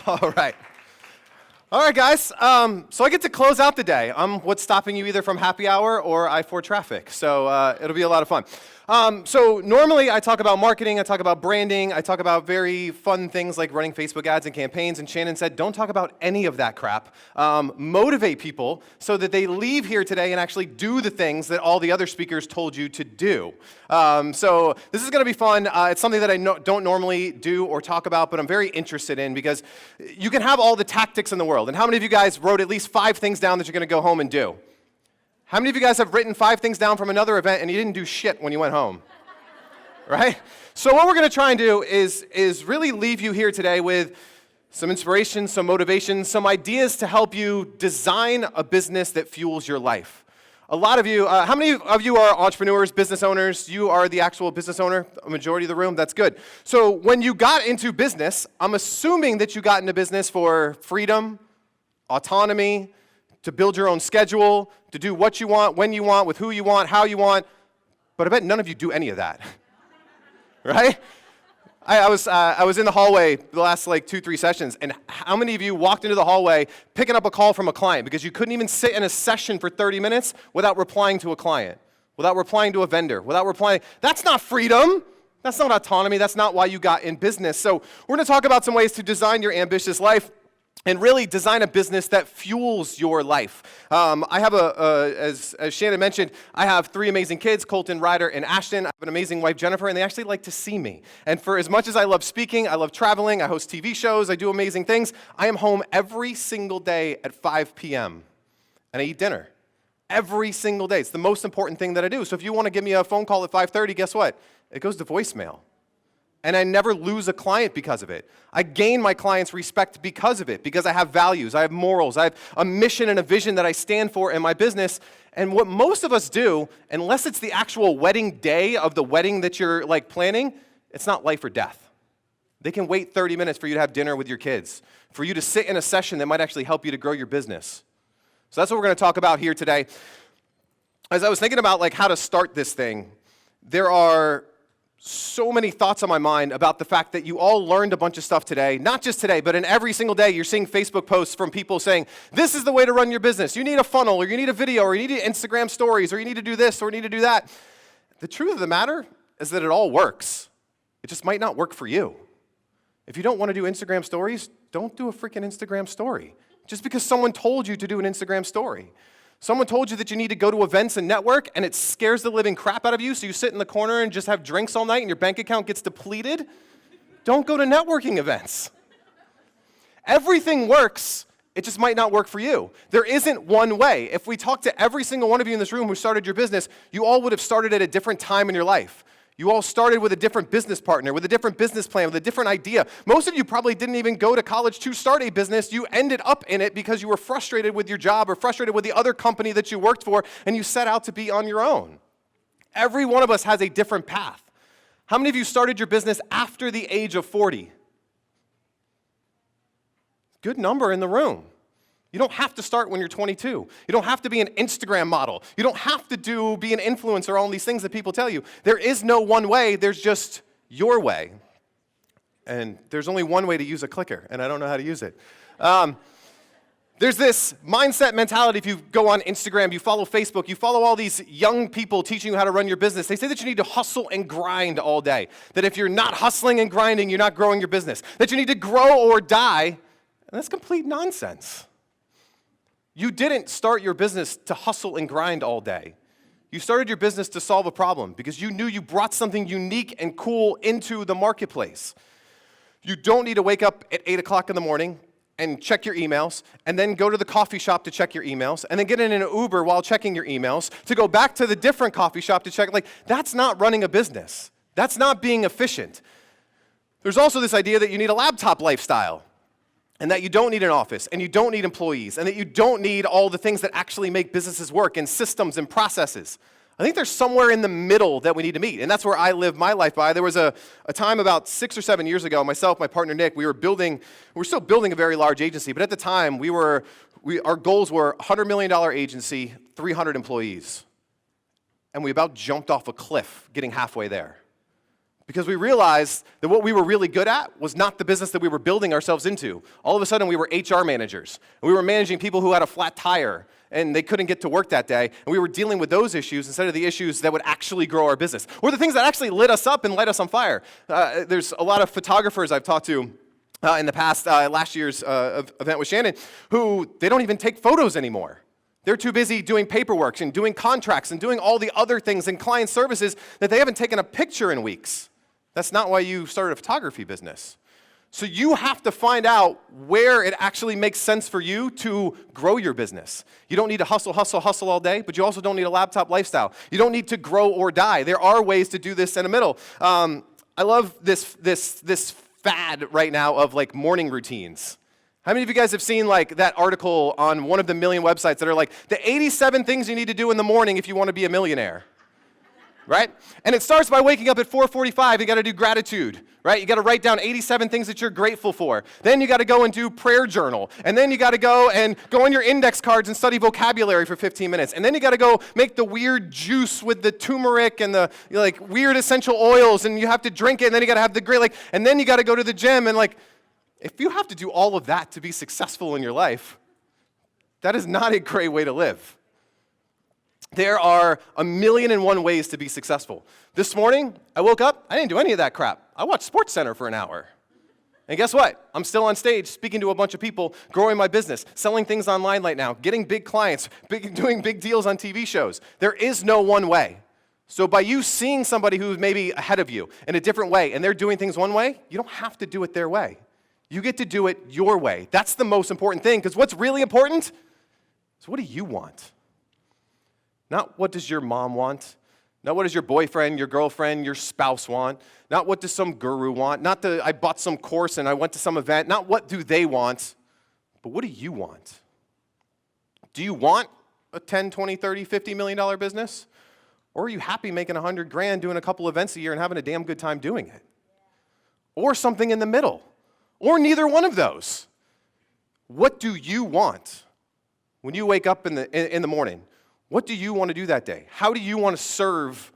All right. All right, guys. So I get to close out the day. I'm what's stopping you either from happy hour or I-4 traffic. So it'll be a lot of fun. So normally I talk about marketing, I talk about branding, I talk about very fun things like running Facebook ads and campaigns, and Shannon said, don't talk about any of that crap. Motivate people so that they leave here today and actually do the things that all the other speakers told you to do. So this is going to be fun. It's something that I don't normally do or talk about, but I'm very interested in because you can have all the tactics in the world. And how many of you guys wrote at least 5 things down that you're going to go home and do? How many of you guys have written 5 things down from another event and you didn't do shit when you went home? Right? So what we're going to try and do is really leave you here today with some inspiration, some motivation, some ideas to help you design a business that fuels your life. A lot of you, how many of you are entrepreneurs, business owners? You are the actual business owner, a majority of the room, that's good. So when you got into business, I'm assuming that you got into business for freedom, autonomy, to build your own schedule, to do what you want, when you want, with who you want, how you want. But I bet none of you do any of that, right? I was in the hallway the last 2-3 sessions, and how many of you walked into the hallway picking up a call from a client because you couldn't even sit in a session for 30 minutes without replying to a client, without replying to a vendor, without replying? That's not freedom. That's not autonomy. That's not why you got in business. So we're going to talk about some ways to design your ambitious life and really design a business that fuels your life. I have as Shannon mentioned, I have 3 amazing kids, Colton, Ryder, and Ashton. I have an amazing wife, Jennifer, and they actually like to see me. And for as much as I love speaking, I love traveling, I host TV shows, I do amazing things, I am home every single day at 5 p.m. and I eat dinner. Every single day. It's the most important thing that I do. So if you want to give me a phone call at 5:30, guess what? It goes to voicemail. And I never lose a client because of it. I gain my clients' respect because of it, because I have values, I have morals, I have a mission and a vision that I stand for in my business. And what most of us do, unless it's the actual wedding day of the wedding that you're planning, it's not life or death. They can wait 30 minutes for you to have dinner with your kids, for you to sit in a session that might actually help you to grow your business. So that's what we're going to talk about here today. As I was thinking about how to start this thing, there are so many thoughts on my mind about the fact that you all learned a bunch of stuff today, not just today, but in every single day you're seeing Facebook posts from people saying, this is the way to run your business. You need a funnel, or you need a video, or you need Instagram stories, or you need to do this, or you need to do that. The truth of the matter is that it all works. It just might not work for you. If you don't want to do Instagram stories, don't do a freaking Instagram story. Just because someone told you to do an Instagram story. Someone told you that you need to go to events and network, and it scares the living crap out of you, so you sit in the corner and just have drinks all night and your bank account gets depleted. Don't go to networking events. Everything works, it just might not work for you. There isn't one way. If we talk to every single one of you in this room who started your business, you all would have started at a different time in your life. You all started with a different business partner, with a different business plan, with a different idea. Most of you probably didn't even go to college to start a business. You ended up in it because you were frustrated with your job or frustrated with the other company that you worked for, and you set out to be on your own. Every one of us has a different path. How many of you started your business after the age of 40? Good number in the room. You don't have to start when you're 22. You don't have to be an Instagram model. You don't have to be an influencer, all these things that people tell you. There is no one way, there's just your way. And there's only one way to use a clicker, and I don't know how to use it. There's this mindset mentality. If you go on Instagram, you follow Facebook, you follow all these young people teaching you how to run your business. They say that you need to hustle and grind all day. That if you're not hustling and grinding, you're not growing your business. That you need to grow or die. And that's complete nonsense. You didn't start your business to hustle and grind all day. You started your business to solve a problem because you knew you brought something unique and cool into the marketplace. You don't need to wake up at 8 o'clock in the morning and check your emails, and then go to the coffee shop to check your emails, and then get in an Uber while checking your emails, to go back to the different coffee shop to check. That's not running a business. That's not being efficient. There's also this idea that you need a laptop lifestyle. And that you don't need an office, and you don't need employees, and that you don't need all the things that actually make businesses work, and systems and processes. I think there's somewhere in the middle that we need to meet, and that's where I live my life by. There was a time about 6 or 7 years ago, myself, my partner Nick, we were still building a very large agency, but at the time, our goals were $100 million agency, 300 employees. And we about jumped off a cliff getting halfway there. because we realized that what we were really good at was not the business that we were building ourselves into. All of a sudden, we were HR managers. And we were managing people who had a flat tire, and they couldn't get to work that day. And we were dealing with those issues instead of the issues that would actually grow our business, or the things that actually lit us up and light us on fire. There's a lot of photographers I've talked to in the past, last year's event with Shannon, who they don't even take photos anymore. They're too busy doing paperwork and doing contracts and doing all the other things in client services that they haven't taken a picture in weeks. That's not why you started a photography business. So you have to find out where it actually makes sense for you to grow your business. You don't need to hustle all day, but you also don't need a laptop lifestyle. You don't need to grow or die. There are ways to do this in the middle. I love this fad right now of like morning routines. How many of you guys have seen like that article on one of the million websites that are like the 87 things you need to do in the morning if you want to be a millionaire? Right? And it starts by waking up at 4:45. You got to do gratitude, right? You got to write down 87 things that you're grateful for. Then you got to go and do prayer journal. And then you got to go on your index cards and study vocabulary for 15 minutes. And then you got to go make the weird juice with the turmeric and the like weird essential oils, and you have to drink it. And then you got to have the great and then you got to go to the gym. And if you have to do all of that to be successful in your life, that is not a great way to live. There are 1,000,001 ways to be successful. This morning, I woke up, I didn't do any of that crap. I watched SportsCenter for an hour. And guess what? I'm still on stage speaking to a bunch of people, growing my business, selling things online right now, getting big clients, doing big deals on TV shows. There is no one way. So by you seeing somebody who's maybe ahead of you in a different way, and they're doing things one way, you don't have to do it their way. You get to do it your way. That's the most important thing, because what's really important is, what do you want? Not what does your mom want, not what does your boyfriend, your girlfriend, your spouse want, not what does some guru want, not I bought some course and I went to some event, not what do they want, but what do you want? Do you want a 10, 20, 30, $50 million business? Or are you happy making $100,000 doing a couple events a year and having a damn good time doing it? Or something in the middle? Or neither one of those? What do you want when you wake up in the morning? What do you want to do that day? How do you want to serve,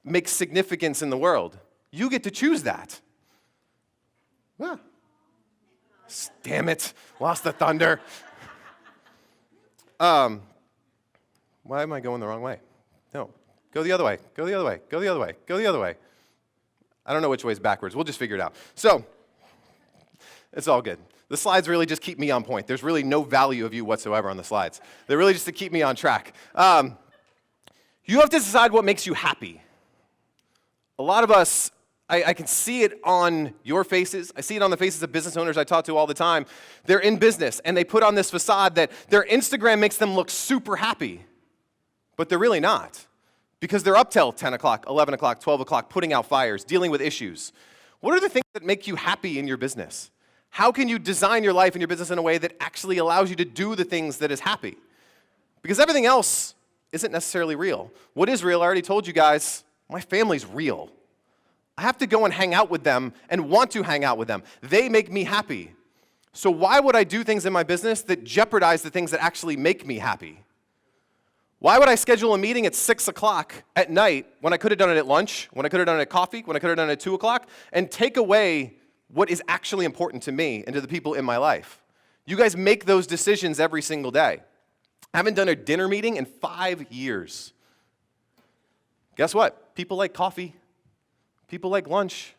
make significance in the world? You get to choose that. Ah. Damn it, lost the thunder. Why am I going the wrong way? No, go the other way, go the other way, go the other way, go the other way. I don't know which way is backwards. We'll just figure it out. So, it's all good. The slides really just keep me on point. There's really no value of you whatsoever on the slides. They're really just to keep me on track. You have to decide what makes you happy. A lot of us, I can see it on your faces. I see it on the faces of business owners I talk to all the time. They're in business, and they put on this facade that their Instagram makes them look super happy, but they're really not, because they're up till 10 o'clock, 11 o'clock, 12 o'clock, putting out fires, dealing with issues. What are the things that make you happy in your business? How can you design your life and your business in a way that actually allows you to do the things that is happy? Because everything else isn't necessarily real. What is real, I already told you guys, my family's real. I have to go and hang out with them and want to hang out with them. They make me happy. So why would I do things in my business that jeopardize the things that actually make me happy? Why would I schedule a meeting at 6 o'clock at night when I could have done it at lunch, when I could have done it at coffee, when I could have done it at 2 o'clock, and take away what is actually important to me and to the people in my life? You guys make those decisions every single day. I haven't done a dinner meeting in 5 years. Guess what? People like coffee. People like lunch.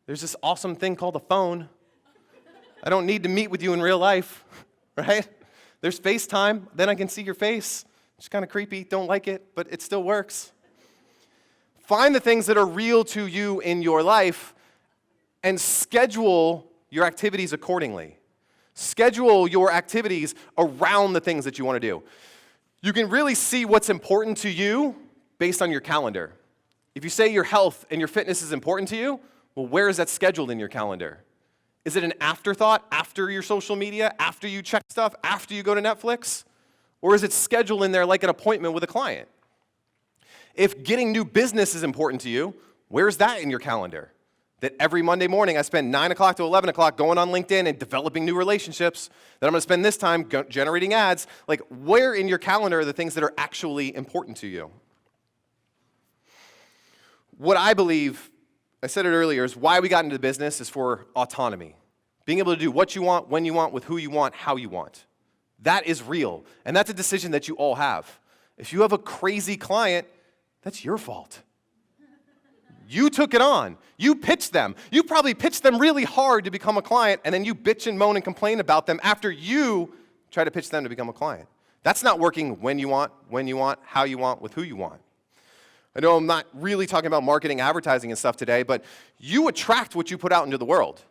There's this awesome thing called a phone. I don't need to meet with you in real life, right? There's FaceTime. Then I can see your face. It's kind of creepy. Don't like it, but it still works. Find the things that are real to you in your life and schedule your activities accordingly. Schedule your activities around the things that you want to do. You can really see what's important to you based on your calendar. If you say your health and your fitness is important to you, well, where is that scheduled in your calendar? Is it an afterthought after your social media, after you check stuff, after you go to Netflix? Or is it scheduled in there like an appointment with a client? If getting new business is important to you, where's that in your calendar? That every Monday morning I spend 9 o'clock to 11 o'clock going on LinkedIn and developing new relationships, that I'm going to spend this time generating ads. Like, where in your calendar are the things that are actually important to you? What I believe I said it earlier, is why we got into the business is for autonomy. Being able to do what you want, when you want, with who you want, how you want. That is real, and that's a decision that you all have. If you have a crazy client, that's your fault. You took it on. You pitched them. You probably pitched them really hard to become a client, and then you bitch and moan and complain about them after you try to pitch them to become a client. That's not working when you want, how you want, with who you want. I know I'm not really talking about marketing, advertising, and stuff today, but you attract what you put out into the world.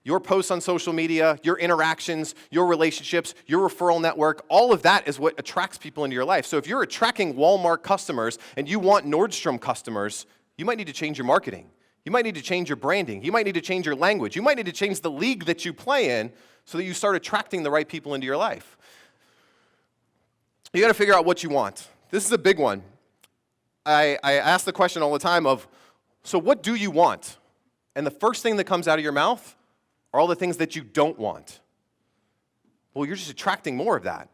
Your posts on social media, your interactions, your relationships, your referral network, all of that is what attracts people into your life. So if you're attracting Walmart customers and you want Nordstrom customers, you might need to change your marketing. You might need to change your branding. You might need to change your language. You might need to change the league that you play in so that you start attracting the right people into your life. You got to figure out what you want. This is a big one. I ask the question all the time of, so what do you want? And the first thing that comes out of your mouth are all the things that you don't want. Well, you're just attracting more of that.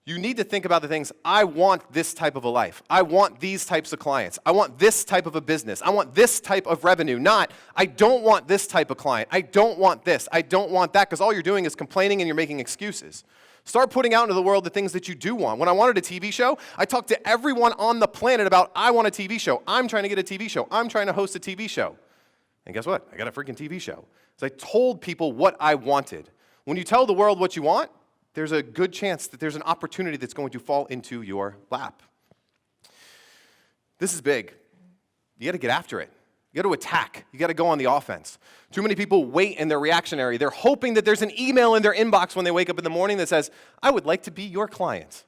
You need to think about the things, I want this type of a life. I want these types of clients. I want this type of a business. I want this type of revenue. Not, I don't want this type of client. I don't want this. I don't want that, because all you're doing is complaining and you're making excuses. Start putting out into the world the things that you do want. When I wanted a TV show, I talked to everyone on the planet about, I want a TV show. I'm trying to get a TV show. I'm trying to host a TV show. And guess what? I got a freaking TV show. So I told people what I wanted. When you tell the world what you want, there's a good chance that there's an opportunity that's going to fall into your lap. This is big. You got to get after it. You got to attack. You got to go on the offense. Too many people wait and they're reactionary. They're hoping that there's an email in their inbox when they wake up in the morning that says, I would like to be your client.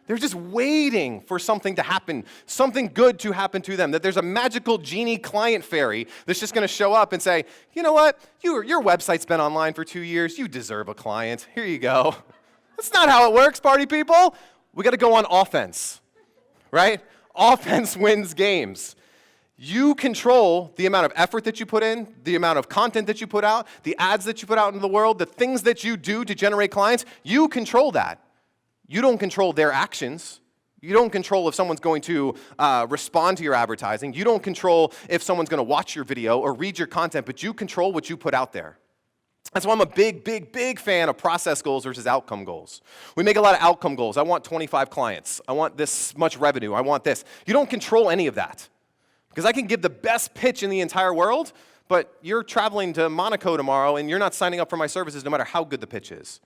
They're just waiting for something to happen, something good to happen to them, that there's a magical genie client fairy that's just going to show up and say, you know what, your website's been online for 2 years, you deserve a client, here you go. That's not how it works, party people. We got to go on offense, right? Offense wins games. You control the amount of effort that you put in, the amount of content that you put out, the ads that you put out into the world, the things that you do to generate clients, you control that. You don't control their actions. You don't control if someone's going to respond to your advertising. You don't control if someone's going to watch your video or read your content, but you control what you put out there. That's why I'm a big fan of process goals versus outcome goals. We make a lot of outcome goals. I want 25 clients. I want this much revenue. I want this. You don't control any of that. Because I can give the best pitch in the entire world, but you're traveling to Monaco tomorrow and you're not signing up for my services no matter how good the pitch is.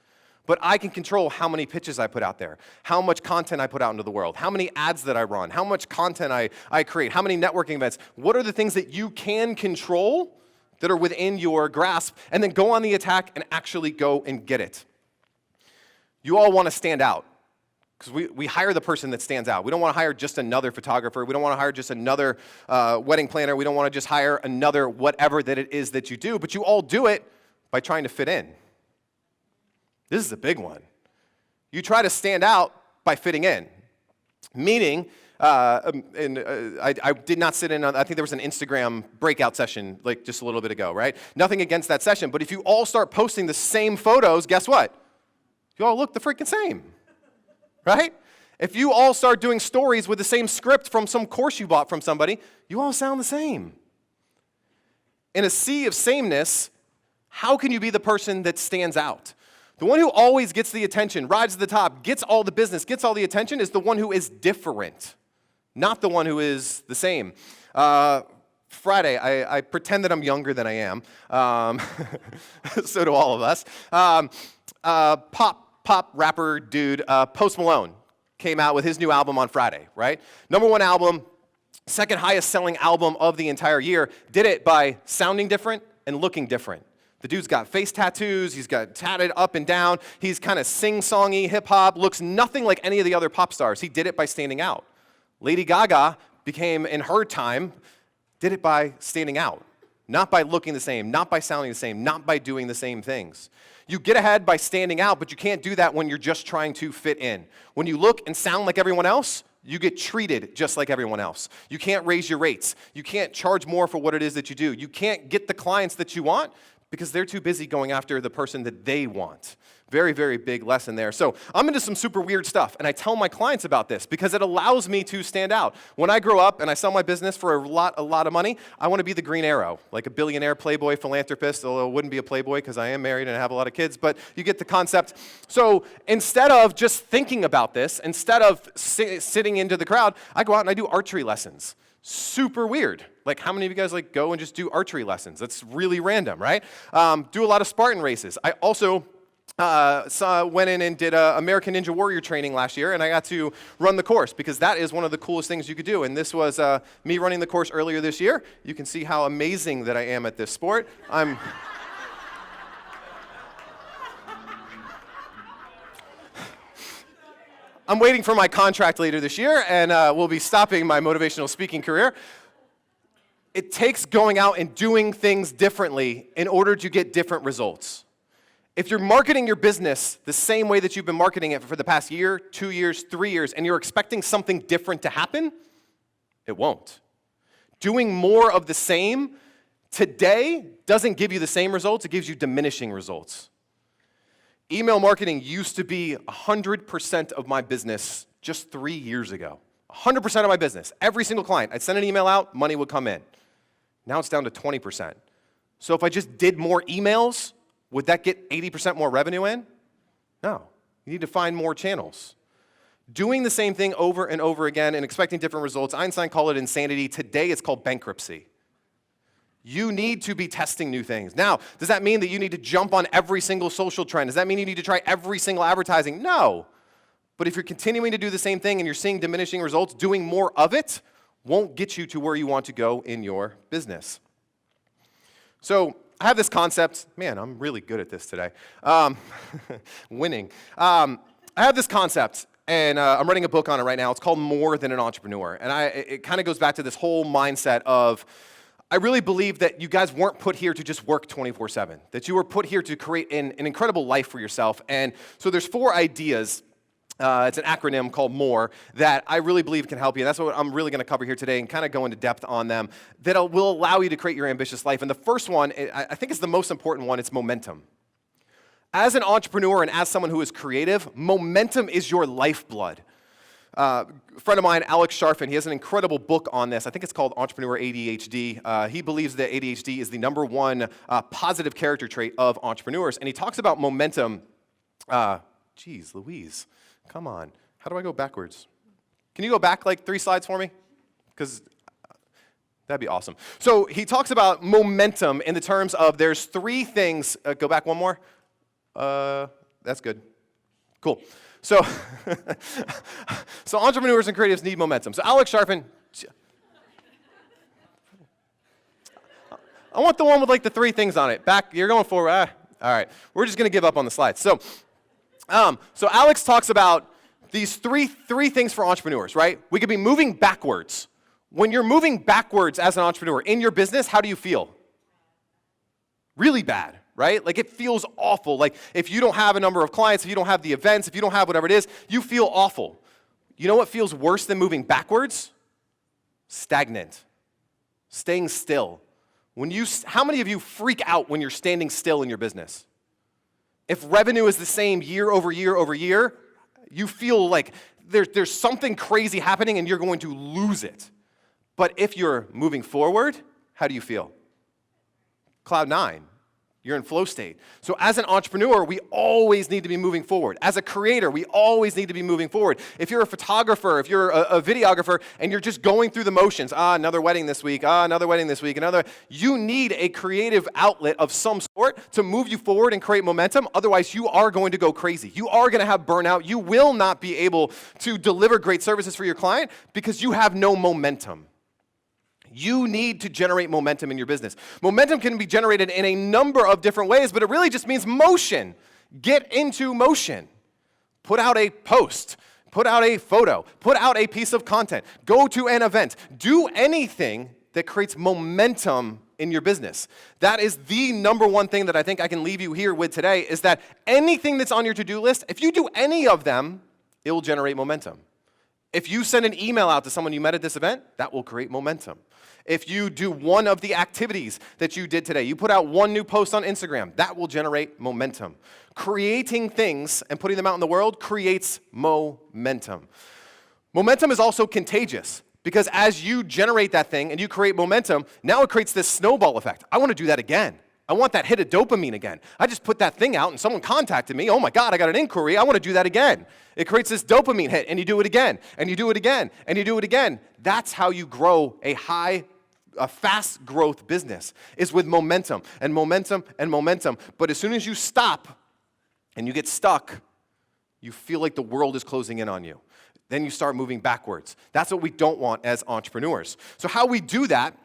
But I can control how many pitches I put out there, how much content I put out into the world, how many ads that I run, how much content I create, how many networking events. What are the things that you can control that are within your grasp? And then go on the attack and actually go and get it. You all want to stand out. Because we hire the person that stands out. We don't want to hire just another photographer. We don't want to hire just another wedding planner. We don't want to just hire another whatever that it is that you do. But you all do it by trying to fit in. This is a big one. You try to stand out by fitting in. Meaning, I did not sit in on, I think there was an Instagram breakout session like just a little bit ago, right? Nothing against that session, but if you all start posting the same photos, guess what? You all look the freaking same, right? If you all start doing stories with the same script from some course you bought from somebody, you all sound the same. In a sea of sameness, how can you be the person that stands out? The one who always gets the attention, rides to the top, gets all the business, gets all the attention is the one who is different, not the one who is the same. Friday, I pretend that I'm younger than I am. So do all of us. Pop rapper dude, Post Malone, came out with his new album on Friday, right? #1 album, second highest selling album of the entire year. Did it by sounding different and looking different. The dude's got face tattoos, he's got tatted up and down, he's kind of sing-songy, hip-hop, looks nothing like any of the other pop stars. He did it by standing out. Lady Gaga became, in her time, did it by standing out. Not by looking the same, not by sounding the same, not by doing the same things. You get ahead by standing out, but you can't do that when you're just trying to fit in. When you look and sound like everyone else, you get treated just like everyone else. You can't raise your rates. You can't charge more for what it is that you do. You can't get the clients that you want because they're too busy going after the person that they want. Very, very big lesson there. So I'm into some super weird stuff, and I tell my clients about this because it allows me to stand out. When I grow up and I sell my business for a lot of money, I want to be the green arrow, like a billionaire playboy philanthropist, although I wouldn't be a playboy because I am married and I have a lot of kids, but you get the concept. So instead of just thinking about this, instead of sitting into the crowd, I go out and I do archery lessons. Super weird. Like, how many of you guys go and just do archery lessons? That's really random, right? Do a lot of Spartan races. I also went in and did American Ninja Warrior training last year, and I got to run the course because that is one of the coolest things you could do. And this was me running the course earlier this year. You can see how amazing that I am at this sport. I'm waiting for my contract later this year, and we'll be stopping my motivational speaking career. It takes going out and doing things differently in order to get different results. If you're marketing your business the same way that you've been marketing it for the past year, 2 years, 3 years, and you're expecting something different to happen, it won't. Doing more of the same today doesn't give you the same results, it gives you diminishing results. Email marketing used to be 100% of my business just 3 years ago. 100% of my business. Every single client, I'd send an email out, money would come in. Now it's down to 20%. So if I just did more emails, would that get 80% more revenue in? No. You need to find more channels. Doing the same thing over and over again and expecting different results, Einstein called it insanity. Today it's called bankruptcy. You need to be testing new things. Now, does that mean that you need to jump on every single social trend? Does that mean you need to try every single advertising? No. But if you're continuing to do the same thing and you're seeing diminishing results, doing more of it won't get you to where you want to go in your business. So I have this concept. Man, I'm really good at this today. Winning. I have this concept, and I'm writing a book on it right now. It's called More Than an Entrepreneur. And it kind of goes back to this whole mindset of, I really believe that you guys weren't put here to just work 24/7, that you were put here to create an incredible life for yourself. And so there's 4 ideas. It's an acronym called MORE that I really believe can help you. And that's what I'm really going to cover here today and kind of go into depth on them that will allow you to create your ambitious life. And the first one, I think is the most important one, it's momentum. As an entrepreneur and as someone who is creative, momentum is your lifeblood. A friend of mine, Alex Sharfin, he has an incredible book on this. I think it's called Entrepreneur ADHD. He believes that ADHD is the #1 positive character trait of entrepreneurs. And he talks about momentum. Geez, Louise, come on. How do I go backwards? Can you go back like 3 slides for me? Because that'd be awesome. So he talks about momentum in the terms of there's 3 things. Go back one more. That's good. Cool. So, so entrepreneurs and creatives need momentum. So Alex Sharfin, I want the one with like the 3 things on it. Back, you're going forward. All right, we're just going to give up on the slides. So Alex talks about these three things for entrepreneurs, right? We could be moving backwards. When you're moving backwards as an entrepreneur in your business, how do you feel? Really bad. Right? Like it feels awful. Like if you don't have a number of clients, if you don't have the events, if you don't have whatever it is, you feel awful. You know what feels worse than moving backwards? Stagnant. Staying still. How many of you freak out when you're standing still in your business? If revenue is the same year over year over year, you feel like there's something crazy happening and you're going to lose it. But if you're moving forward, how do you feel? Cloud 9. You're in flow state. So as an entrepreneur, we always need to be moving forward. As a creator, we always need to be moving forward. If you're a photographer, if you're a videographer, and you're just going through the motions, another wedding this week, another wedding this week, you need a creative outlet of some sort to move you forward and create momentum. Otherwise, you are going to go crazy. You are going to have burnout. You will not be able to deliver great services for your client because you have no momentum. You need to generate momentum in your business. Momentum can be generated in a number of different ways, but it really just means motion. Get into motion. Put out a post. Put out a photo. Put out a piece of content. Go to an event. Do anything that creates momentum in your business. That is the #1 thing that I think I can leave you here with today is that anything that's on your to-do list, if you do any of them, it will generate momentum. If you send an email out to someone you met at this event, that will create momentum. If you do one of the activities that you did today, you put out one new post on Instagram, that will generate momentum. Creating things and putting them out in the world creates momentum. Momentum is also contagious because as you generate that thing and you create momentum, now it creates this snowball effect. I want to do that again. I want that hit of dopamine again. I just put that thing out and someone contacted me. Oh my God, I got an inquiry. I want to do that again. It creates this dopamine hit and you do it again and you do it again and you do it again. That's how you grow a fast growth business, is with momentum and momentum and momentum. But as soon as you stop and you get stuck, you feel like the world is closing in on you. Then you start moving backwards. That's what we don't want as entrepreneurs. So how we do that,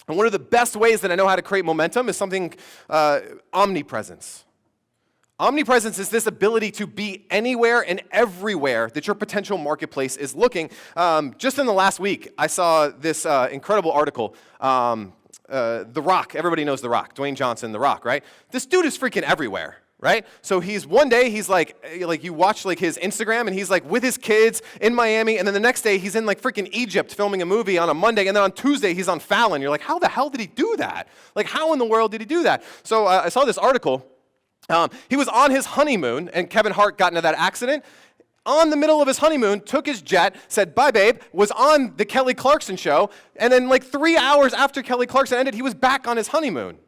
and one of the best ways that I know how to create momentum is something, omnipresence. Omnipresence is this ability to be anywhere and everywhere that your potential marketplace is looking. Just in the last week, I saw this incredible article. The Rock, everybody knows The Rock, Dwayne Johnson, The Rock, right? This dude is freaking everywhere. Right? So one day he's like you watch like his Instagram and he's like with his kids in Miami, and then the next day he's in like freaking Egypt filming a movie on a Monday, and then on Tuesday he's on Fallon. You're like, how the hell did he do that? Like, how in the world did he do that? So I saw this article. He was on his honeymoon, and Kevin Hart got into that accident. On the middle of his honeymoon, took his jet, said, bye, babe, was on the Kelly Clarkson show, and then like 3 hours after Kelly Clarkson ended, he was back on his honeymoon.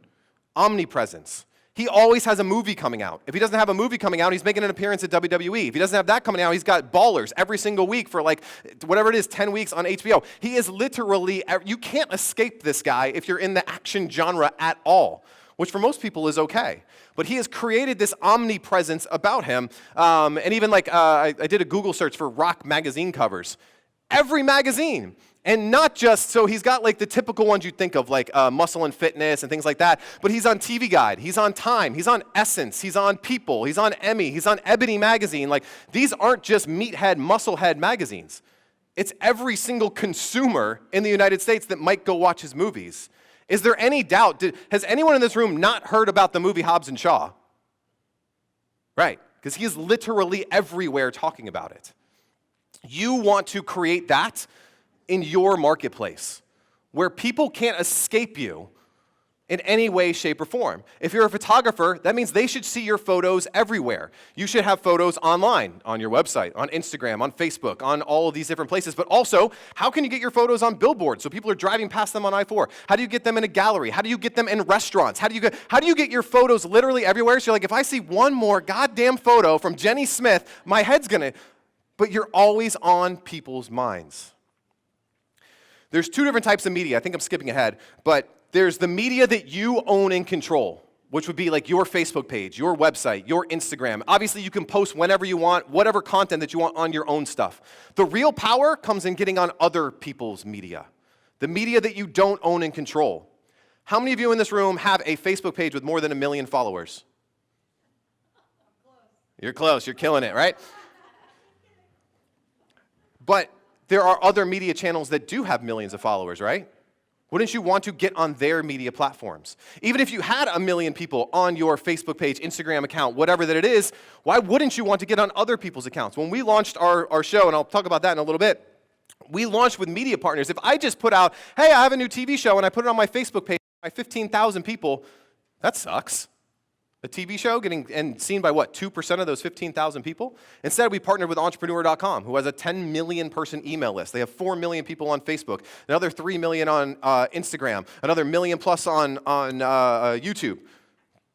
Omnipresence. He always has a movie coming out. If he doesn't have a movie coming out, he's making an appearance at WWE. If he doesn't have that coming out, he's got Ballers every single week for like, whatever it is, 10 weeks on HBO. He is literally, you can't escape this guy if you're in the action genre at all, which for most people is okay. But he has created this omnipresence about him. And even like, I did a Google search for rock magazine covers. Every magazine. And not just, so he's got like the typical ones you'd think of, like Muscle and Fitness and things like that, but he's on TV Guide, he's on Time, he's on Essence, he's on People, he's on Emmy, he's on Ebony Magazine. Like, these aren't just meathead, musclehead magazines. It's every single consumer in the United States that might go watch his movies. Is there any doubt, has anyone in this room not heard about the movie Hobbs and Shaw? Right, because he is literally everywhere talking about it. You want to create that in your marketplace, where people can't escape you in any way, shape, or form. If you're a photographer, that means they should see your photos everywhere. You should have photos online, on your website, on Instagram, on Facebook, on all of these different places. But also, how can you get your photos on billboards so people are driving past them on I-4? How do you get them in a gallery? How do you get them in restaurants? How do you get your photos literally everywhere? So you're like, if I see one more goddamn photo from Jenny Smith, my head's gonna... But you're always on people's minds. There's two different types of media. I think I'm skipping ahead, but there's the media that you own and control, which would be like your Facebook page, your website, your Instagram. Obviously, you can post whenever you want, whatever content that you want on your own stuff. The real power comes in getting on other people's media, the media that you don't own and control. How many of you in this room have a Facebook page with more than 1 million followers? You're close. You're killing it, right? But there are other media channels that do have millions of followers, right? Wouldn't you want to get on their media platforms? Even if you had 1 million people on your Facebook page, Instagram account, whatever that it is, why wouldn't you want to get on other people's accounts? When we launched our show, and I'll talk about that in a little bit, we launched with media partners. If I just put out, hey, I have a new TV show, and I put it on my Facebook page by 15,000 people, that sucks. A TV show getting seen by what, 2% of those 15,000 people? Instead, we partnered with Entrepreneur.com, who has a 10 million person email list. They have 4 million people on Facebook, another 3 million on Instagram, another million plus on YouTube.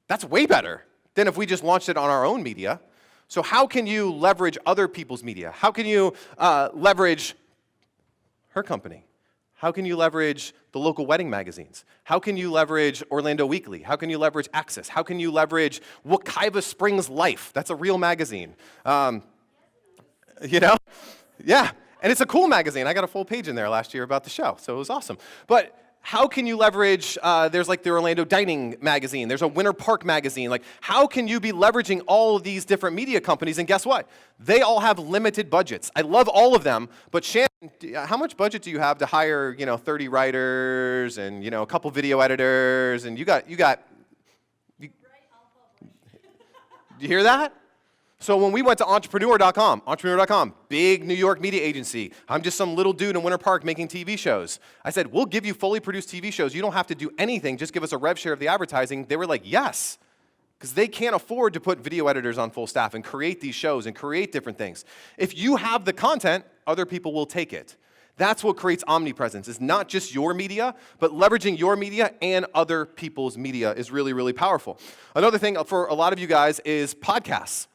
That's way better than if we just launched it on our own media. So how can you leverage other people's media? How can you leverage her company? How can you leverage the local wedding magazines? How can you leverage Orlando Weekly? How can you leverage Access? How can you leverage Wekiva Springs Life? That's a real magazine. You know? Yeah, and it's a cool magazine. I got a full page in there last year about the show, so it was awesome. But how can you leverage, there's like the Orlando Dining magazine, there's a Winter Park magazine. Like, how can you be leveraging all of these different media companies? And guess what? They all have limited budgets. I love all of them, but Shannon, how much budget do you have to hire, 30 writers and, a couple video editors? And you hear that? So when we went to entrepreneur.com, big New York media agency, I'm just some little dude in Winter Park making TV shows. I said, we'll give you fully produced TV shows. You don't have to do anything. Just give us a rev share of the advertising. They were like, yes, because they can't afford to put video editors on full staff and create these shows and create different things. If you have the content, other people will take it. That's what creates omnipresence. It's not just your media, but leveraging your media and other people's media is really, really powerful. Another thing for a lot of you guys is podcasts.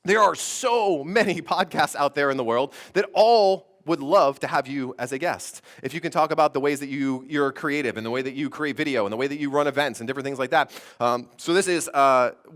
There are so many podcasts out there in the world that all would love to have you as a guest. If you can talk about the ways that you're creative and the way that you create video and the way that you run events and different things like that. So this is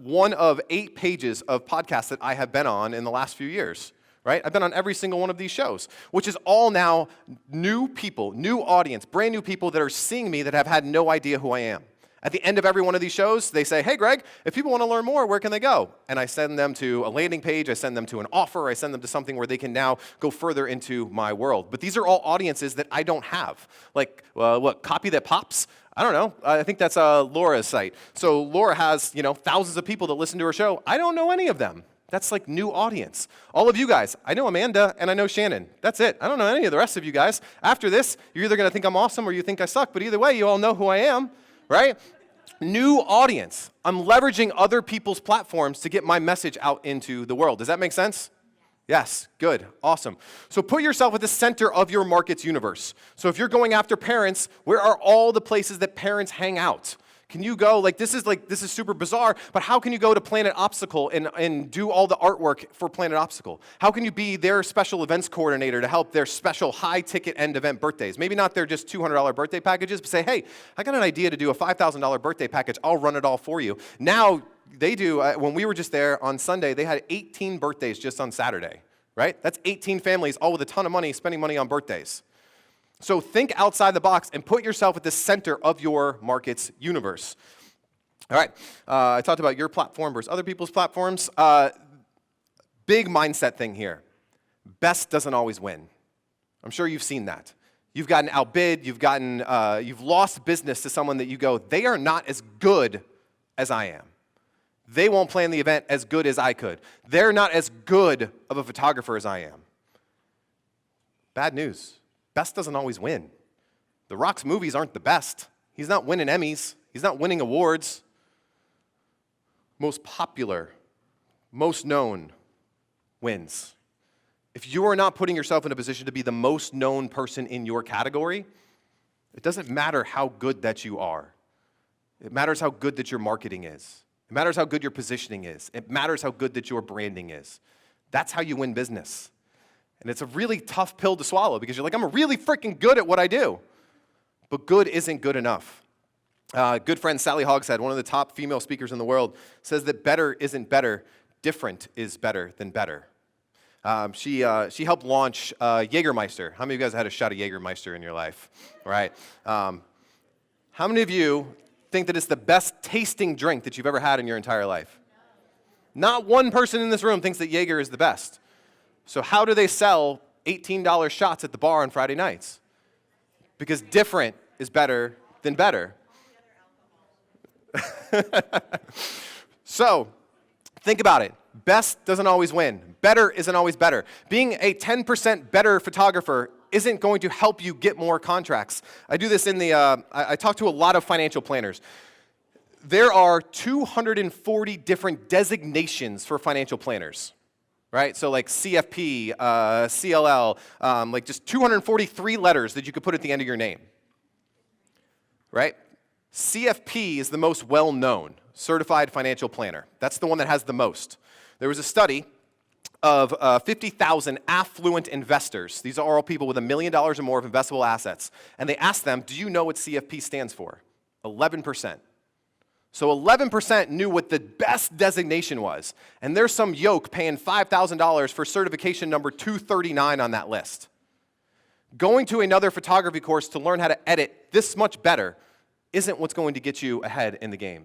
one of 8 pages of podcasts that I have been on in the last few years. Right? I've been on every single one of these shows, which is all now new people, new audience, brand new people that are seeing me that have had no idea who I am. At the end of every one of these shows, they say, hey, Greg, if people want to learn more, where can they go? And I send them to a landing page, I send them to an offer, I send them to something where they can now go further into my world. But these are all audiences that I don't have. Like, what, Copy That Pops? I don't know. I think that's Laura's site. So Laura has, thousands of people that listen to her show. I don't know any of them. That's like new audience. All of you guys, I know Amanda and I know Shannon. That's it. I don't know any of the rest of you guys. After this, you're either going to think I'm awesome or you think I suck, but either way, you all know who I am, right? New audience. I'm leveraging other people's platforms to get my message out into the world. Does that make sense? Yes, good, awesome. So put yourself at the center of your market's universe. So if you're going after parents, where are all the places that parents hang out? Can you go, this is super bizarre, but how can you go to Planet Obstacle and do all the artwork for Planet Obstacle? How can you be their special events coordinator to help their special high-ticket end event birthdays? Maybe not their just $200 birthday packages, but say, hey, I got an idea to do a $5,000 birthday package. I'll run it all for you. Now, they do, when we were just there on Sunday, they had 18 birthdays just on Saturday, right? That's 18 families, all with a ton of money, spending money on birthdays. So think outside the box and put yourself at the center of your market's universe. All right, I talked about your platform versus other people's platforms. Big mindset thing here. Best doesn't always win. I'm sure you've seen that. You've gotten outbid, you've lost business to someone that you go, they are not as good as I am. They won't plan the event as good as I could. They're not as good of a photographer as I am. Bad news. Best doesn't always win. The Rock's movies aren't the best. He's not winning Emmys. He's not winning awards. Most popular, most known wins. If you are not putting yourself in a position to be the most known person in your category, it doesn't matter how good that you are. It matters how good that your marketing is. It matters how good your positioning is. It matters how good that your branding is. That's how you win business. And it's a really tough pill to swallow because you're like, I'm really freaking good at what I do. But good isn't good enough. Good friend Sally Hogshead, one of the top female speakers in the world, says that better isn't better, different is better than better. She helped launch Jägermeister. How many of you guys had a shot of Jägermeister in your life? Right. How many of you think that it's the best tasting drink that you've ever had in your entire life? Not one person in this room thinks that Jaeger is the best. So how do they sell $18 shots at the bar on Friday nights? Because different is better than better. So think about it. Best doesn't always win. Better isn't always better. Being a 10% better photographer isn't going to help you get more contracts. I do this in I talk to a lot of financial planners. There are 240 different designations for financial planners. Right? So like CFP, CLL, just 243 letters that you could put at the end of your name. Right? CFP is the most well-known, Certified Financial Planner. That's the one that has the most. There was a study of 50,000 affluent investors. These are all people with $1 million or more of investable assets. And they asked them, do you know what CFP stands for? 11%. So 11% knew what the best designation was. And there's some yoke paying $5,000 for certification number 239 on that list. Going to another photography course to learn how to edit this much better isn't what's going to get you ahead in the game.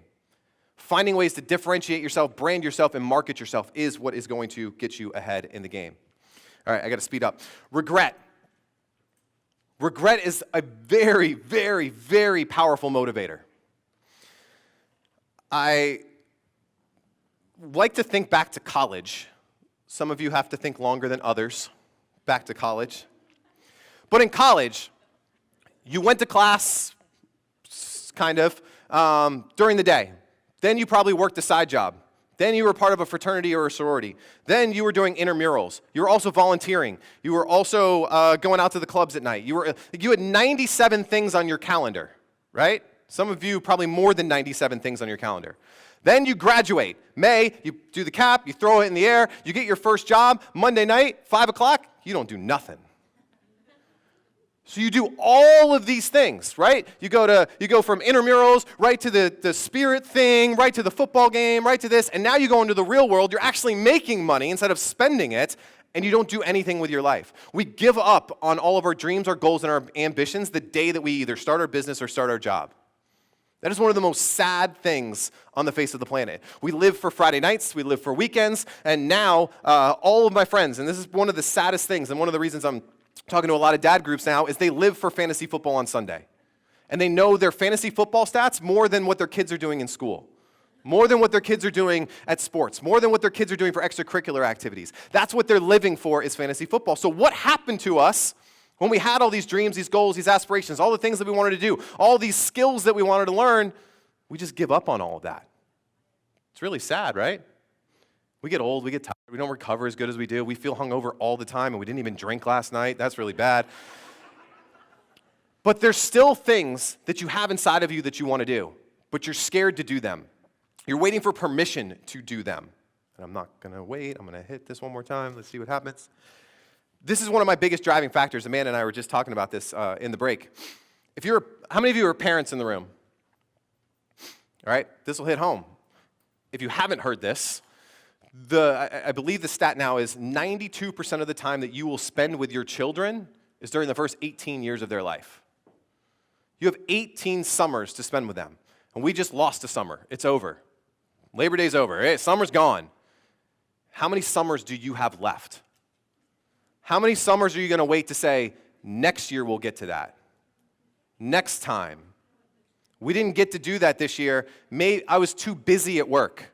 Finding ways to differentiate yourself, brand yourself, and market yourself is what is going to get you ahead in the game. All right, I got to speed up. Regret. Regret is a very, very, very powerful motivator. I like to think back to college Some of you have to think longer than others. Back to college. But in college, you went to class, kind of, during the day. Then you probably worked a side job. Then you were part of a fraternity or a sorority. Then you were doing intramurals. You were also volunteering. You were also going out to the clubs at night. You had 97 things on your calendar, right? Some of you probably more than 97 things on your calendar. Then you graduate. May, you do the cap, you throw it in the air, you get your first job. Monday night, 5 o'clock, you don't do nothing. So you do all of these things, right? You go from intramurals right to the spirit thing, right to the football game, right to this, and now you go into the real world. You're actually making money instead of spending it, and you don't do anything with your life. We give up on all of our dreams, our goals, and our ambitions the day that we either start our business or start our job. That is one of the most sad things on the face of the planet. We live for Friday nights, we live for weekends, and now all of my friends, and this is one of the saddest things, and one of the reasons I'm talking to a lot of dad groups now, is they live for fantasy football on Sunday. And they know their fantasy football stats more than what their kids are doing in school, more than what their kids are doing at sports, more than what their kids are doing for extracurricular activities. That's what they're living for, is fantasy football. So what happened to us when we had all these dreams, these goals, these aspirations, all the things that we wanted to do, all these skills that we wanted to learn? We just give up on all of that. It's really sad, right? We get old, we get tired, we don't recover as good as we do. We feel hungover all the time, and we didn't even drink last night. That's really bad. But there's still things that you have inside of you that you want to do, but you're scared to do them. You're waiting for permission to do them. And I'm not going to wait. I'm going to hit this one more time. Let's see what happens. This is one of my biggest driving factors. Amanda and I were just talking about this in the break. How many of you are parents in the room? All right, this will hit home. If you haven't heard this, I believe the stat now is 92% of the time that you will spend with your children is during the first 18 years of their life. You have 18 summers to spend with them. And we just lost a summer. It's over. Labor Day's over. Hey, summer's gone. How many summers do you have left? How many summers are you going to wait to say, next year we'll get to that? Next time. We didn't get to do that this year. I was too busy at work.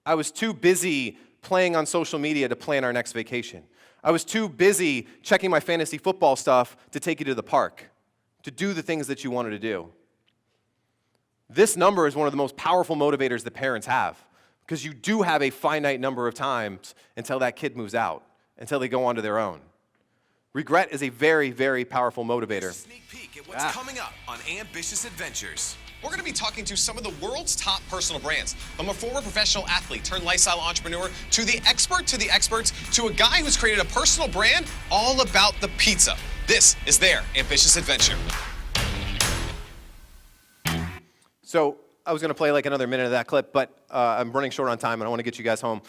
I was too busy playing on social media to plan our next vacation. I was too busy checking my fantasy football stuff to take you to the park, to do the things that you wanted to do. This number is one of the most powerful motivators that parents have, because you do have a finite number of times until that kid moves out, until they go on to their own. Regret is a very, very powerful motivator. Sneak peek at what's coming up on Ambitious Adventures. We're going to be talking to some of the world's top personal brands, from a former professional athlete turned lifestyle entrepreneur to the expert to the experts to a guy who's created a personal brand all about the pizza. This is their Ambitious Adventure. So I was going to play like another minute of that clip, but I'm running short on time and I want to get you guys home.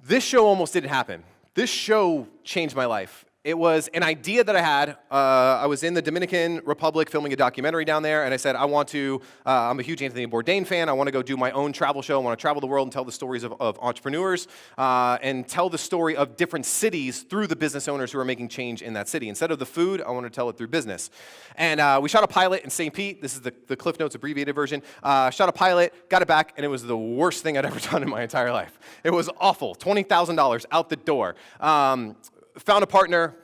This show almost didn't happen. This show changed my life. It was an idea that I had. I was in the Dominican Republic filming a documentary down there, and I said, I'm a huge Anthony Bourdain fan. I want to go do my own travel show. I want to travel the world and tell the stories of entrepreneurs and tell the story of different cities through the business owners who are making change in that city. Instead of the food, I want to tell it through business. And we shot a pilot in St. Pete. This is the Cliff Notes abbreviated version. Shot a pilot, got it back, and it was the worst thing I'd ever done in my entire life. It was awful. $20,000 out the door. Found a partner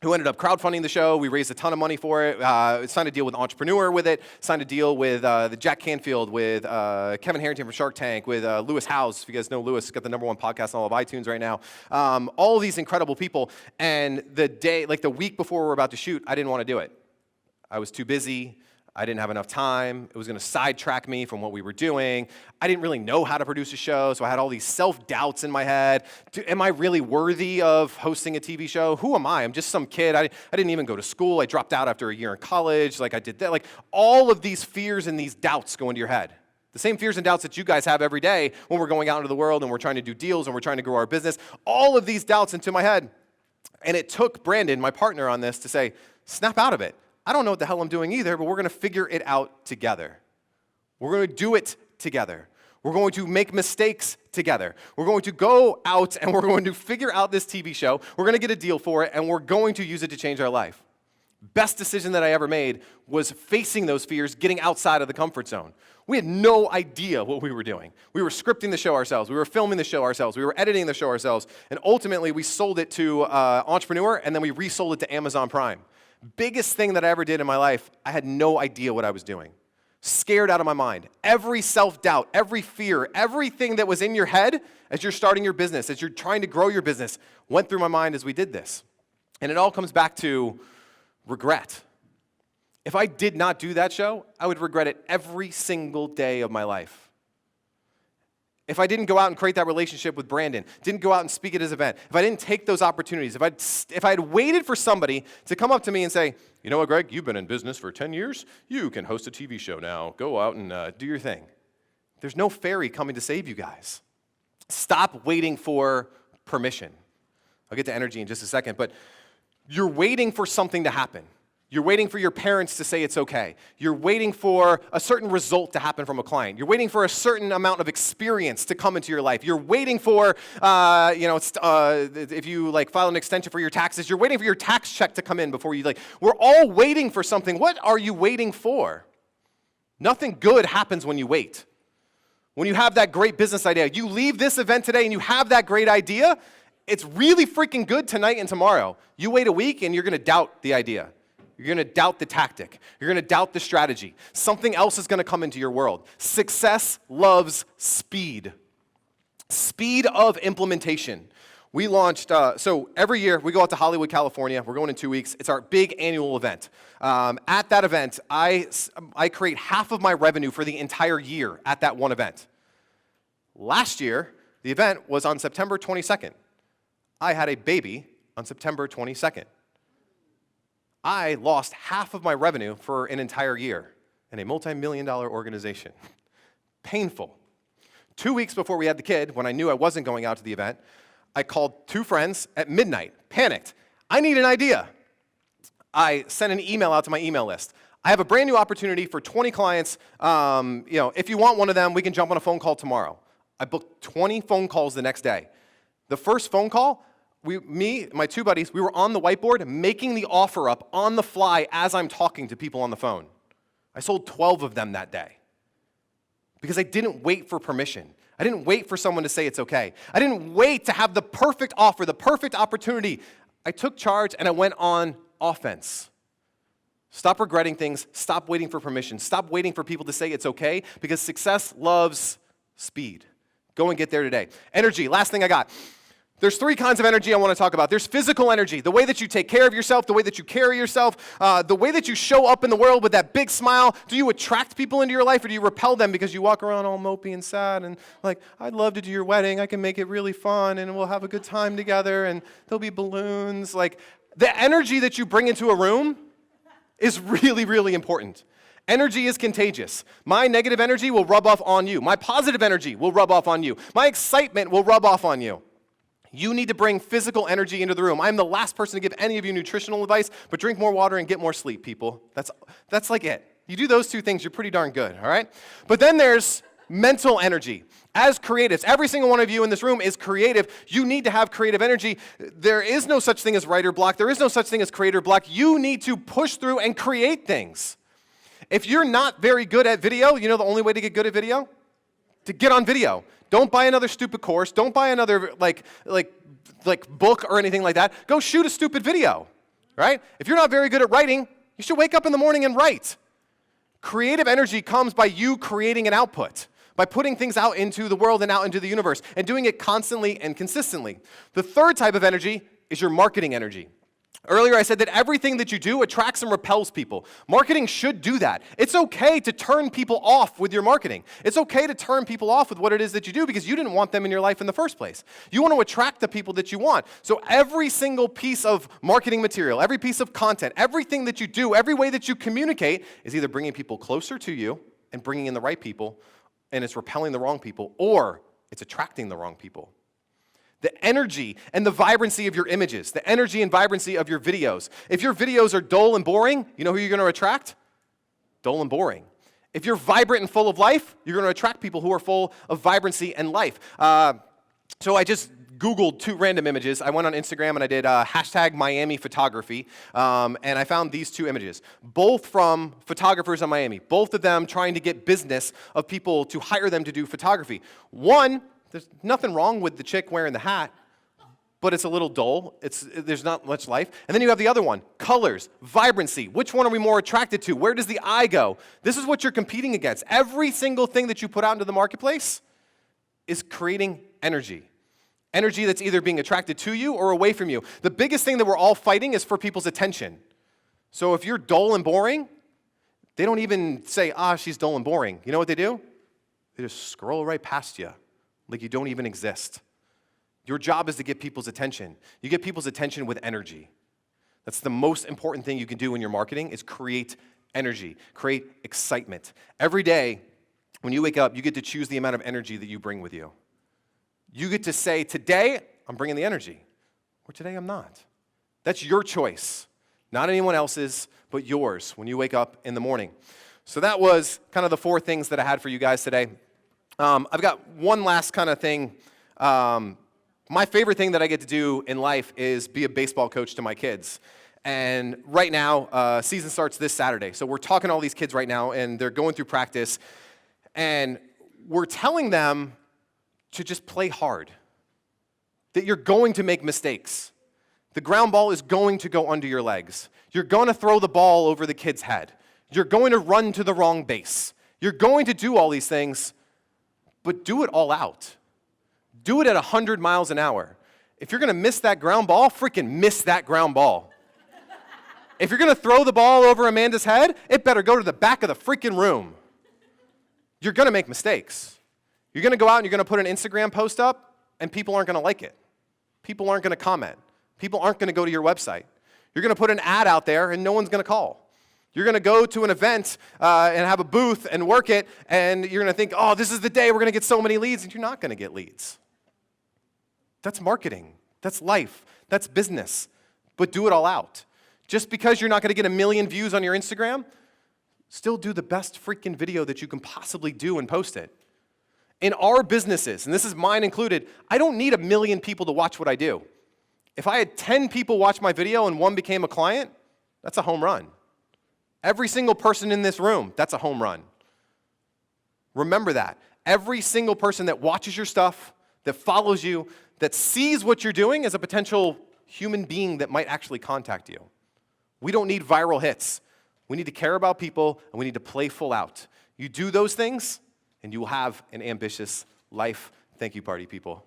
who ended up crowdfunding the show. We raised a ton of money for it. Signed a deal with Entrepreneur with it. Signed a deal with the Jack Canfield, with Kevin Harrington from Shark Tank, with Lewis Howes. If you guys know Lewis, he's got the #1 podcast on all of iTunes right now. All of these incredible people. And the week before we were about to shoot, I didn't want to do it. I was too busy. I didn't have enough time. It was going to sidetrack me from what we were doing. I didn't really know how to produce a show, so I had all these self-doubts in my head. Am I really worthy of hosting a TV show? Who am I? I'm just some kid. I didn't even go to school. I dropped out after a year in college. I did that. All of these fears and these doubts go into your head. The same fears and doubts that you guys have every day when we're going out into the world and we're trying to do deals and we're trying to grow our business. All of these doubts into my head. And it took Brandon, my partner on this, to say, snap out of it. I don't know what the hell I'm doing either, but we're going to figure it out together. We're going to do it together. We're going to make mistakes together. We're going to go out and we're going to figure out this TV show. We're going to get a deal for it, and we're going to use it to change our life. Best decision that I ever made was facing those fears, getting outside of the comfort zone. We had no idea what we were doing. We were scripting the show ourselves. We were filming the show ourselves. We were editing the show ourselves. And ultimately, we sold it to Entrepreneur, and then we resold it to Amazon Prime. Biggest thing that I ever did in my life, I had no idea what I was doing. Scared out of my mind. Every self-doubt, every fear, everything that was in your head as you're starting your business, as you're trying to grow your business, went through my mind as we did this. And it all comes back to regret. If I did not do that show, I would regret it every single day of my life. If I didn't go out and create that relationship with Brandon, didn't go out and speak at his event, if I didn't take those opportunities, if I had waited for somebody to come up to me and say, you know what, Greg, you've been in business for 10 years, you can host a TV show now, go out and do your thing. There's no fairy coming to save you guys. Stop waiting for permission. I'll get to energy in just a second, but you're waiting for something to happen. You're waiting for your parents to say it's okay. You're waiting for a certain result to happen from a client. You're waiting for a certain amount of experience to come into your life. You're waiting for, if you file an extension for your taxes, you're waiting for your tax check to come in before you we're all waiting for something. What are you waiting for? Nothing good happens when you wait. When you have that great business idea, you leave this event today and you have that great idea, it's really freaking good tonight and tomorrow. You wait a week and you're going to doubt the idea. You're going to doubt the tactic. You're going to doubt the strategy. Something else is going to come into your world. Success loves speed. Speed of implementation. We launched, so every year we go out to Hollywood, California. We're going in 2 weeks. It's our big annual event. At that event, I create half of my revenue for the entire year at that one event. Last year, the event was on September 22nd. I had a baby on September 22nd. I lost half of my revenue for an entire year in a multi-million-dollar organization. Painful. 2 weeks before we had the kid, when I knew I wasn't going out to the event, I called 2 friends at midnight, panicked. I need an idea. I sent an email out to my email list. I have a brand new opportunity for 20 clients. If you want one of them, we can jump on a phone call tomorrow. I booked 20 phone calls the next day. The first phone call, my 2 buddies, we were on the whiteboard making the offer up on the fly as I'm talking to people on the phone. I sold 12 of them that day because I didn't wait for permission. I didn't wait for someone to say it's okay. I didn't wait to have the perfect offer, the perfect opportunity. I took charge and I went on offense. Stop regretting things. Stop waiting for permission. Stop waiting for people to say it's okay because success loves speed. Go and get there today. Energy, last thing I got. There's 3 kinds of energy I want to talk about. There's physical energy, the way that you take care of yourself, the way that you carry yourself, the way that you show up in the world with that big smile. Do you attract people into your life or do you repel them because you walk around all mopey and sad and I'd love to do your wedding. I can make it really fun and we'll have a good time together and there'll be balloons. The energy that you bring into a room is really, really important. Energy is contagious. My negative energy will rub off on you. My positive energy will rub off on you. My excitement will rub off on you. You need to bring physical energy into the room. I'm the last person to give any of you nutritional advice, but drink more water and get more sleep, people. That's it. You do those 2 things, you're pretty darn good, all right? But then there's mental energy. As creatives, every single one of you in this room is creative. You need to have creative energy. There is no such thing as writer block. There is no such thing as creator block. You need to push through and create things. If you're not very good at video, you know the only way to get good at video? To get on video. Don't buy another stupid course. Don't buy another book or anything like that. Go shoot a stupid video, right? If you're not very good at writing, you should wake up in the morning and write. Creative energy comes by you creating an output, by putting things out into the world and out into the universe, and doing it constantly and consistently. The 3rd type of energy is your marketing energy. Earlier I said that everything that you do attracts and repels people. Marketing should do that. It's okay to turn people off with your marketing. It's okay to turn people off with what it is that you do because you didn't want them in your life in the first place. You want to attract the people that you want. So every single piece of marketing material, every piece of content, everything that you do, every way that you communicate is either bringing people closer to you and bringing in the right people, and it's repelling the wrong people, or it's attracting the wrong people. The energy and the vibrancy of your images, the energy and vibrancy of your videos. If your videos are dull and boring, you know who you're going to attract? Dull and boring. If you're vibrant and full of life, you're going to attract people who are full of vibrancy and life. So I just Googled 2 random images. I went on Instagram and I did hashtag Miami photography, and I found these 2 images, both from photographers in Miami, both of them trying to get business of people to hire them to do photography. One, there's nothing wrong with the chick wearing the hat, but it's a little dull. There's not much life. And then you have the other one, colors, vibrancy. Which one are we more attracted to? Where does the eye go? This is what you're competing against. Every single thing that you put out into the marketplace is creating energy. Energy that's either being attracted to you or away from you. The biggest thing that we're all fighting is for people's attention. So if you're dull and boring, they don't even say, she's dull and boring. You know what they do? They just scroll right past you like you don't even exist. Your job is to get people's attention. You get people's attention with energy. That's the most important thing you can do in your marketing is create energy, create excitement. Every day when you wake up, you get to choose the amount of energy that you bring with you. You get to say, today I'm bringing the energy, or today I'm not. That's your choice, not anyone else's, but yours when you wake up in the morning. So that was kind of the 4 things that I had for you guys today. I've got one last kind of thing. My favorite thing that I get to do in life is be a baseball coach to my kids. And right now, season starts this Saturday. So we're talking to all these kids right now, and they're going through practice. And we're telling them to just play hard, that you're going to make mistakes. The ground ball is going to go under your legs. You're going to throw the ball over the kid's head. You're going to run to the wrong base. You're going to do all these things, but do it all out. Do it at 100 miles an hour. If you're going to miss that ground ball, freaking miss that ground ball. If you're going to throw the ball over Amanda's head, it better go to the back of the freaking room. You're going to make mistakes. You're going to go out and you're going to put an Instagram post up, and people aren't going to like it. People aren't going to comment. People aren't going to go to your website. You're going to put an ad out there, and no one's going to call. You're going to go to an event and have a booth and work it, and you're going to think, this is the day we're going to get so many leads, and you're not going to get leads. That's marketing. That's life. That's business. But do it all out. Just because you're not going to get 1 million views on your Instagram, still do the best freaking video that you can possibly do and post it. In our businesses, and this is mine included, I don't need 1 million people to watch what I do. If I had 10 people watch my video and 1 became a client, that's a home run. Every single person in this room, that's a home run. Remember that. Every single person that watches your stuff, that follows you, that sees what you're doing is a potential human being that might actually contact you. We don't need viral hits. We need to care about people, and we need to play full out. You do those things, and you will have an ambitious life. Thank you, party people.